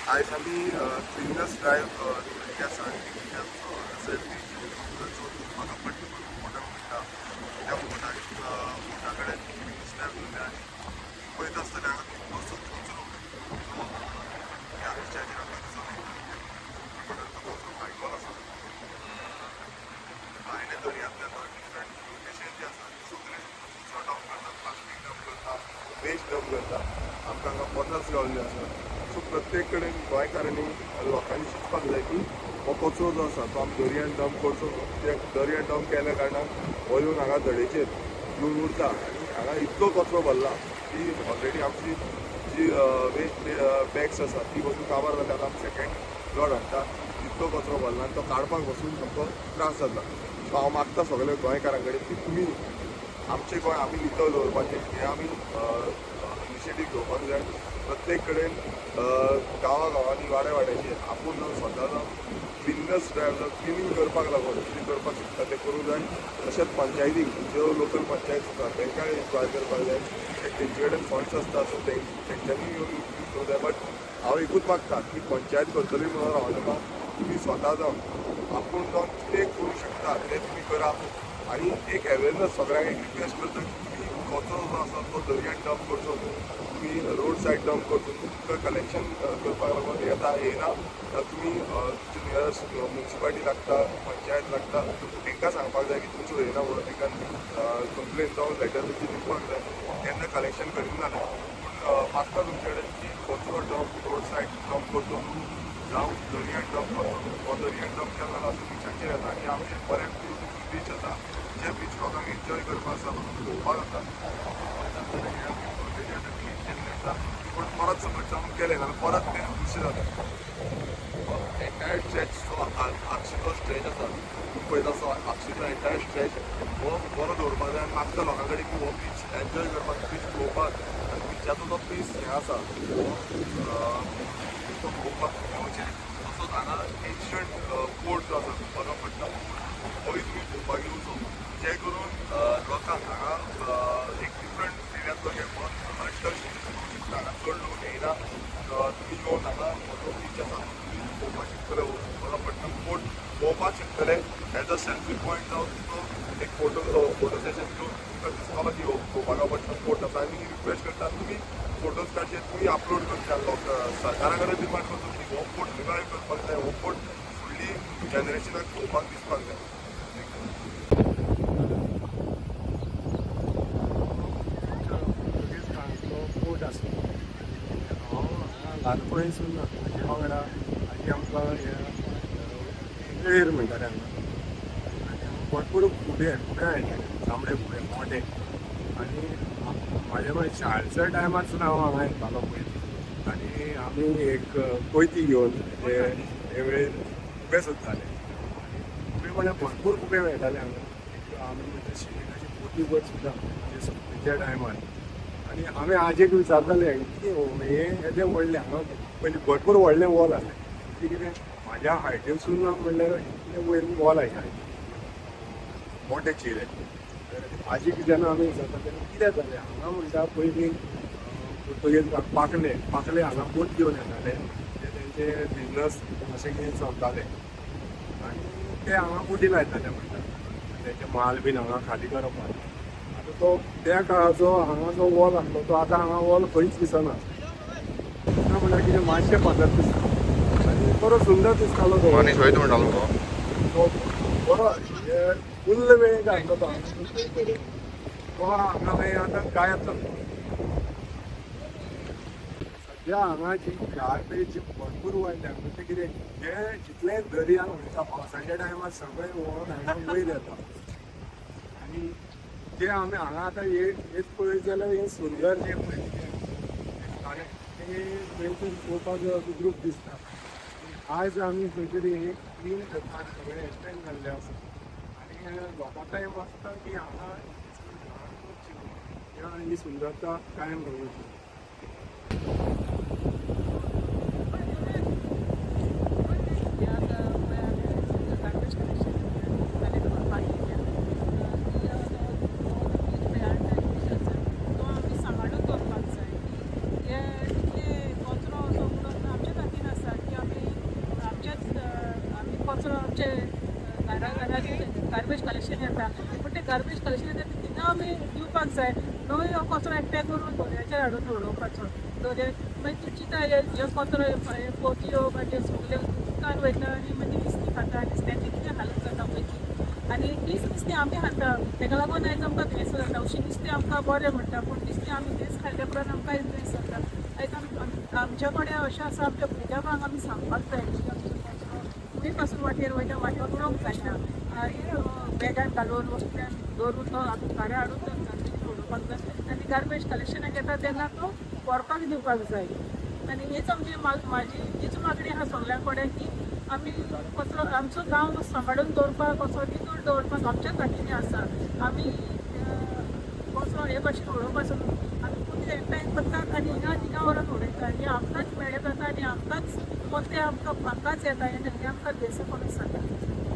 आयज आमी क्लिनस ड्रायव्ह निवडिल्ली आसा आनी म्हाका पडटा फोटाक पडटा त्या फोटा कडेन क्लिनस ड्रायव्ह घेवया आनी पळयता आसतना हांगा कितलोसो कचरो ह्या रस्त्याचेर आमकां दिसून येता तो कचरो भायलो आसा भायल्या दर्यांतल्यान डिफरंट लोकेशन जे आसा ते सगळे कचरो डंप करता प्लास्टीक डंप करता वेस्ट डंप करता आमकां हांगा बॉटल्स गावल्ले आसा सो प्रत्येक कडेन गोंयकारांनी लोकांनी शिकपाक जाय की हो कचरो जो आसा तो आमी दर्यान डंप करचो ते दर्यान डंप केल्या कारणान हो येवन हांगा दडेचेर येवन उरता आनी हांगा इतलो कचरो भरला की ऑलरेडी आमची जी वेस्ट बॅग्स आसा ती वचून काबार जाता आतां आमी सेकेंड लोड हाडटा इतलो कचरो भरला आनी तो काडपाक वचून सामको त्रास जाता सो हांव मागता सगळ्या गोंयकारां कडेन की तुमी आमचें गोंय आमी नितळ दवरपाचें हें आमी इनिशिएटीव घेवपाक जाय प्रत्येक कडेन गांवांनी वाड्याचेर आपूण स्वता क्लिनस ड्रायव्ह क्लिनींग करपाक लागून कितें करपाक शकता तें करूंक जाय तशेंच पंचायतीक ज्यो लोकल पंचायत आसा तांकांय ट्राय करपाक जाय तेंचे कडेन फंड्स आसता सो तेंच्यांनी येवन यूज करूंक जाय बट हांव एकूच मागता की पंचायत करतली म्हणून रावनाका तुमी स्वता जावन आपूण जावन कितें करूंक शकता तें तुमी करा आनी एक अवेरनस सगळ्यांक एक रिक्वेस्ट करता की तुमी कचरो जो आसा तो दर्यान डंप करचो तुमी रोड सायड डंप करचो तुमकां कलेक्शन करपाक लागून येना तुमी तुमचे नियरस्ट म्युन्सिपालिटी लागता पंचायत लागता तांकां सांगपाक जाय की तुमचो येना म्हणून तांकां कंप्लेन जावन लेटर तुमची दिवपाक जाय तेन्ना कलेक्शन करीना जाल्यार पूण मागता तुमचे कडेन की कचरो डंप रोड सायड डंप करचो जावं दर्यान डंप करचो हो दर्यान डंप केन्ना आसा बिचाचेर येता आनी आमचे बरे बीच आसा जे बीच लोकांक एन्जॉय करपाक आसा पळोवपाक जाता पूण परत समज जंप केलें जाल्यार परत तें दुसरें जाता एंटायर स्ट्रेच जो आगशीचो स्ट्रेच आसा पळयता असो आगशीचो एंटायर स्ट्रेच हो बरो दवरपाक जाय आनी मागता लोकां कडेन की हो बीच एन्जॉय करपाक बीच पळोवपाक आनी बिचाचो जो पीस हें आसा तो पळोवपाक मेळचें तसोच हांगा एन्शंट फोर्ट जो आसा तो बरो पडटा होय तुमी पळोवपाक येवचो जे करून लोकांक हांगा एक डिफरंट एरियांतलो गेलो टच हांगा चड लोक येयना तुमी येवन हांगा तो बीच आसा तुमी पळोवपाक शकतले बरो पडटा फोर्ट पळोवपाक शकतले एज अ सेल्फी पॉयंट जावन तुमचो एक फोटो सेशन घेवन तुमकां दिसतलो की पळोवपाक पडटा फोर्ट आसा आनी रिक्वेस्ट करता तुमी फोटोज काडचे तुमी अपलोड करचे लोक सरकारा कडेन डिमांड करता की हो फोर्ट रिवायव करपाक जाय हो फोर्ट फुडली जनरेशनाक पळोवपाक दिसपाक जाय फोर्ट आसा हांव ल्हानपणीसून म्हाज्या वांगडा आजी आमकां वेळेर म्हणटाले हांगा भरपूर फुडें हाडटाले तांबडे फुडें मोठे आनी म्हाज्या मागीर शाळेच्या टायमारसून हांव हांगा येतालो पयलीं आनी आमी एक कोयती घेवन हे वेळेर खुबे सोदताले खुबे म्हळ्यार भरपूर खुबे मेळटाले हांगा आमी अशी पोतीभर सुद्दां सक्तीच्या टायमार आनी हांवें आजेक विचारताले की हे येदें व्हडलें हांगा पयलीं भरपूर व्हडलें वॉल आसलें कितें म्हाज्या हायटीनसून म्हणल्यार इतलें वयर वॉल आयिल्लें मोठे चिरे आजीक जेन्ना आमी विचारता तेन्ना कितें जालें हांगा म्हणटा पयलीं पुर्तुगेज पाकले हांगा बोट घेवन येताले ते तेंचे बिजनस अशें कितें चलतालें आनी ते हांगा बोटी लायताले म्हणटा तेंचे माल बीन हांगा खाली करपाक आतां तो त्या काळाचो हांगा जो वॉल आसलो तो आतां हांगा वॉल खंयच दिसना म्हळ्यार कितें मातशें पद्दत दिसता आनी बरो सुंदर दिसतालो तो मनीस वयता म्हणटालो तो बरो फुल्ल वेळ घातलो तो हांगा मागीर आतां गायब जालो सद्या हांगा जी गार्बेज भरपूर वाडल्या म्हणजे कितें जे जितले दर्यान वयता पावसाच्या टायमार सगळें व्हरून हांगा वयर येता आनी जे आमी हांगा आतां हेच पळयत जाल्यार हे सुंदर जे पळय ते पळोवपाक ग्रूप दिसता आज आमी खंय तरी हे क्लीन करपाक सगळें एक्सटेंड जाल्लें आसा आनी लोकांकाय वाचता की हांगा ही सुंदरता कायम दवरची सांबाळून दवरपाक जाय हे कचरो असो उडोवन आमच्या खातीर आसा कलेक्शन येता पूण ते गार्बेज कलेक्शन येता तिंगा आमी दिवपाक जाय न्हू कचरो एकठांय करून दर्याचेर हाडून उडोवपाचो दर्या मागीर तूं चिंता हे कचरो पोतयो मागीर सगळे उदकान वयता आनी मागीर नुस्तीं खाता नुस्त्याचें कितें हालत जाता पळय ती आनी तीच नुस्तीं आमी खाता तेका लागून आयज आमकां दुयेंस जाता अशीं नुस्तीं आमकां बरें म्हणटा पूण नुस्तीं आमी तेच खाल्ल्या उपरांत आमकां दुयेंस जाता आयज आमच्या कडेन अशें आसा आमच्या भुरग्यांक आमी सांगपाक जाय की आमचो कचरो खंय पासून वाटेर वयता वाटेर उडोवंक जायना बॅगान घालून वस्त्यान दवरून तो घरा हाडून तो गार्बेज उडोवपाक जाय आनी गार्बेज कलेक्शनाक येता तेन्ना तो व्हरपाक दिवपाक जाय आनी हीच आमची म्हाजी हीच मागणी आहा सगळ्यां कडेन की आमी कचरो आमचो गांव सांबाळून दवरपाक कसो नितळ दवरपाक आमच्याच हातीन आसा आमी कचरो हे भाशेन उडोवपाचो आमी कोणी एकठांय करतात आनी हिंगा थिंगा व्हरून उडयता आनी आमकांच मेळ्ळें जाता आनी आमकांच पोते आमकांच येता आनी आमकां देसा कोणूच जाता